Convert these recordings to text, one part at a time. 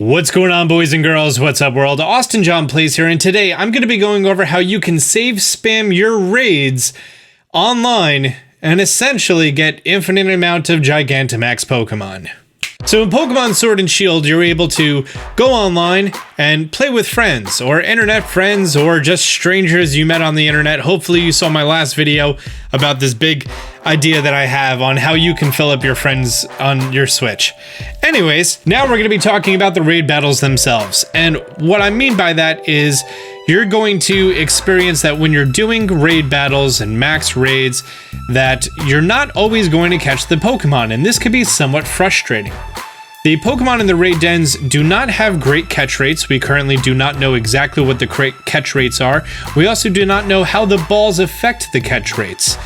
What's going on, boys and girls? What's up, world? Austin John Plays here, and today I'm going to be going over how you can save spam your raids online and essentially get infinite amount of Gigantamax Pokemon. So in Pokemon Sword and Shield, you're able to go online and play with friends, or internet friends, or just strangers you met on the internet. Hopefully you saw my last video about this big idea that I have on how you can fill up your friends on your Switch. Anyways, now we're going to be talking about the raid battles themselves. And what I mean by that is you're going to experience that when you're doing raid battles and max raids, that you're not always going to catch the Pokemon, and this could be somewhat frustrating. The Pokemon in the raid dens do not have great catch rates. We currently do not know exactly what the catch rates are. We also do not know how the balls affect the catch rates.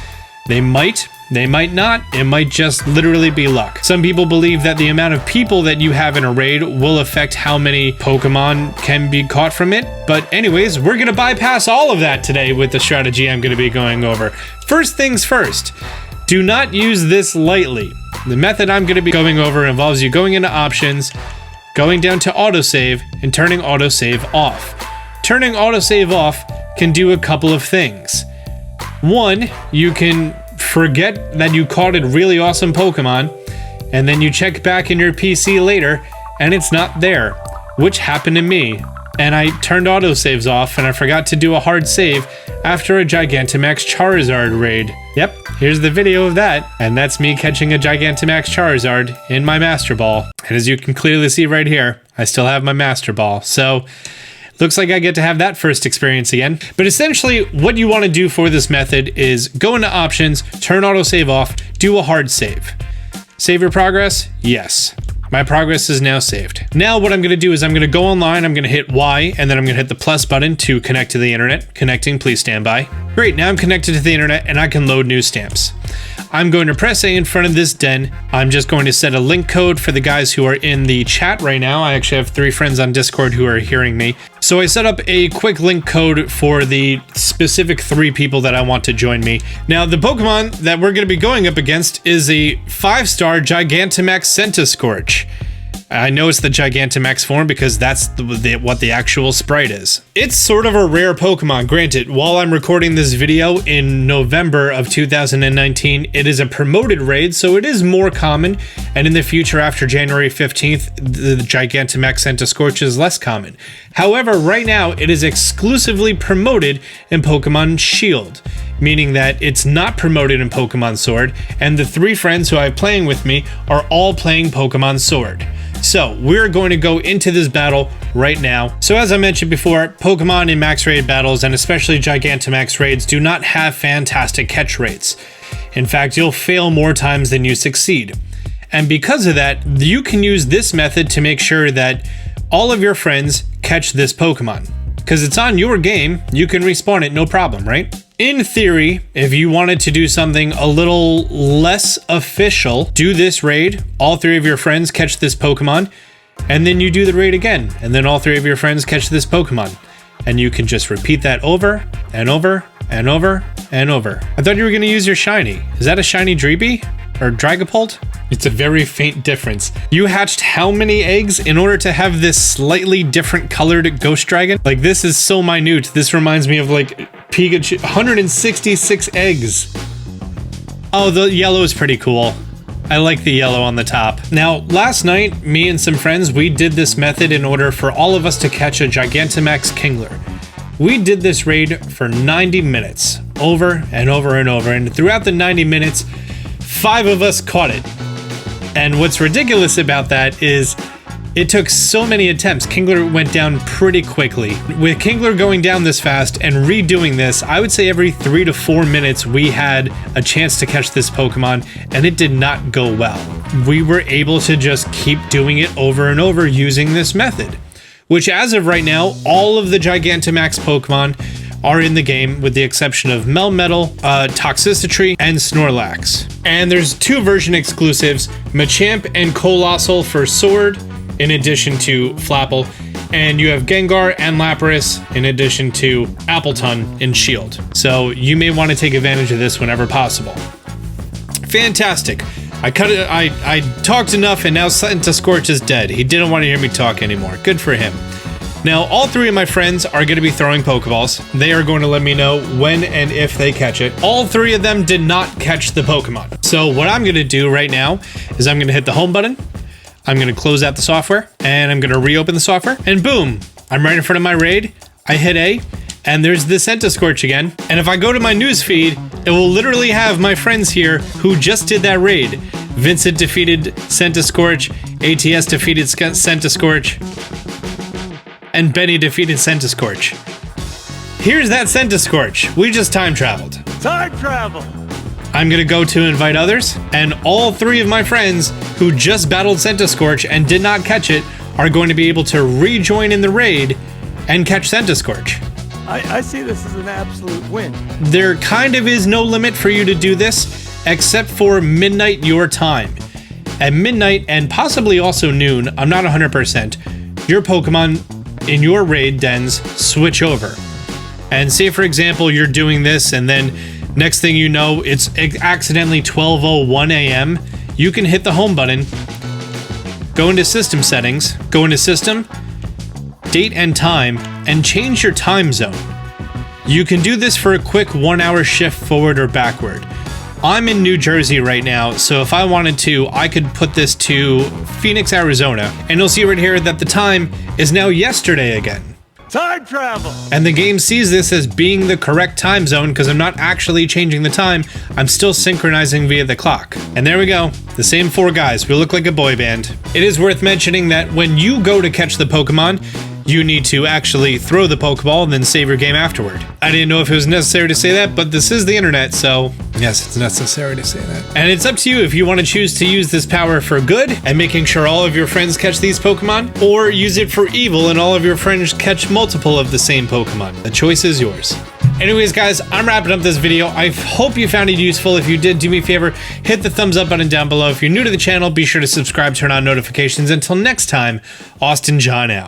They might not. It might just literally be luck. Some people believe that the amount of people that you have in a raid will affect how many Pokemon can be caught from it. But anyways, we're gonna bypass all of that today with the strategy I'm gonna be going over. First things first, do not use this lightly. The method I'm going to be going over involves you going into options, going down to autosave, and turning autosave off. Turning autosave off can do a couple of things. One, you can forget that you caught a really awesome Pokemon, and then you check back in your PC later, and it's not there, which happened to me. And I turned autosaves off, and I forgot to do a hard save after a Gigantamax Charizard raid. Yep, here's the video of that, and that's me catching a Gigantamax Charizard in my Master Ball. And as you can clearly see right here, I still have my Master Ball, so looks like I get to have that first experience again. But essentially, what you want to do for this method is go into options, turn autosave off, do a hard save. Save your progress? Yes. My progress is now saved. Now what I'm going to do is I'm going to go online, I'm going to hit Y, and then I'm going to hit the plus button to connect to the internet. Connecting, please stand by. Great, now I'm connected to the internet and I can load new stamps. I'm going to press A in front of this den. I'm just going to set a link code for the guys who are in the chat right now. I actually have 3 friends on Discord who are hearing me. So I set up a quick link code for the specific 3 people that I want to join me. Now the Pokemon that we're going to be going up against is a 5-star Gigantamax Centiskorch. I know it's the Gigantamax form because that's what the actual sprite is. It's sort of a rare Pokemon. Granted, while I'm recording this video in November of 2019, it is a promoted raid, so it is more common, and in the future after January 15th, the Gigantamax Centiskorch is less common. However, right now, it is exclusively promoted in Pokemon Shield, meaning that it's not promoted in Pokemon Sword, and the 3 friends who I have playing with me are all playing Pokemon Sword. So we're going to go into this battle right now. So as I mentioned before, Pokemon in max raid battles, and especially Gigantamax raids, do not have fantastic catch rates. In fact, you'll fail more times than you succeed. And because of that, you can use this method to make sure that all of your friends catch this Pokemon. Because it's on your game, you can respawn it no problem, right? In theory, if you wanted to do something a little less official, do this raid, all 3 of your friends catch this Pokemon, and then you do the raid again, and then all 3 of your friends catch this Pokemon. And you can just repeat that over and over and over and over. I thought you were going to use your shiny. Is that a shiny Dreepy? Or Dragapult? It's a very faint difference. You hatched how many eggs in order to have this slightly different colored Ghost Dragon? Like, this is so minute. This reminds me of like Pikachu. 166 eggs. Oh, the yellow is pretty cool. I like the yellow on the top. Now, last night, me and some friends, we did this method in order for all of us to catch a Gigantamax Kingler. We did this raid for 90 minutes, over and over and over, and throughout the 90 minutes, 5 of us caught it. And what's ridiculous about that is it took so many attempts. Kingler went down pretty quickly. With Kingler going down this fast and redoing this, I would say every 3 to 4 minutes we had a chance to catch this Pokemon, and it did not go well. We were able to just keep doing it over and over using this method, which as of right now, all of the Gigantamax Pokemon are in the game, with the exception of Melmetal, Toxicity, and Snorlax. And there's 2 version exclusives, Machamp and Colossal for Sword, in addition to Flapple, and you have Gengar and Lapras in addition to Appleton in Shield. So you may want to take advantage of this whenever possible. Fantastic. I talked enough, and now Centiskorch is dead. He didn't want to hear me talk anymore. Good for him. Now, all three of my friends are going to be throwing Pokeballs. They are going to let me know when and if they catch it. All three of them did not catch the Pokemon. So what I'm going to do right now is I'm going to hit the home button. I'm going to close out the software, and I'm going to reopen the software, and boom, I'm right in front of my raid. I hit A, and there's the Centiskorch again. And if I go to my news feed, it will literally have my friends here who just did that raid. Vincent defeated Centiskorch, ATS defeated Centiskorch, and Benny defeated Centiskorch. Here's that Centiskorch. We just time traveled. Time travel! I'm gonna go to invite others, and all three of my friends who just battled Centiskorch and did not catch it are going to be able to rejoin in the raid and catch Centiskorch. I see this as an absolute win. There kind of is no limit for you to do this, except for midnight your time. At midnight, and possibly also noon, I'm not 100%, your Pokemon in your raid dens switch over. And say, for example, you're doing this, and then next thing you know, it's accidentally 12:01 a.m. You can hit the home button, go into system settings, go into system, date and time, and change your time zone. You can do this for a quick 1 hour shift forward or backward. I'm in New Jersey right now, so if I wanted to, I could put this to Phoenix, Arizona, and you'll see right here that the time is now yesterday again. Time travel! And the game sees this as being the correct time zone because I'm not actually changing the time, I'm still synchronizing via the clock. And there we go, the same four guys, we look like a boy band. It is worth mentioning that when you go to catch the Pokemon, you need to actually throw the Pokeball and then save your game afterward. I didn't know if it was necessary to say that, but this is the internet, so yes, it's necessary to say that. And it's up to you if you want to choose to use this power for good and making sure all of your friends catch these Pokemon, or use it for evil and all of your friends catch multiple of the same Pokemon. The choice is yours. Anyways, guys, I'm wrapping up this video. I hope you found it useful. If you did, do me a favor, hit the thumbs up button down below. If you're new to the channel, be sure to subscribe, turn on notifications. Until next time, Austin John out.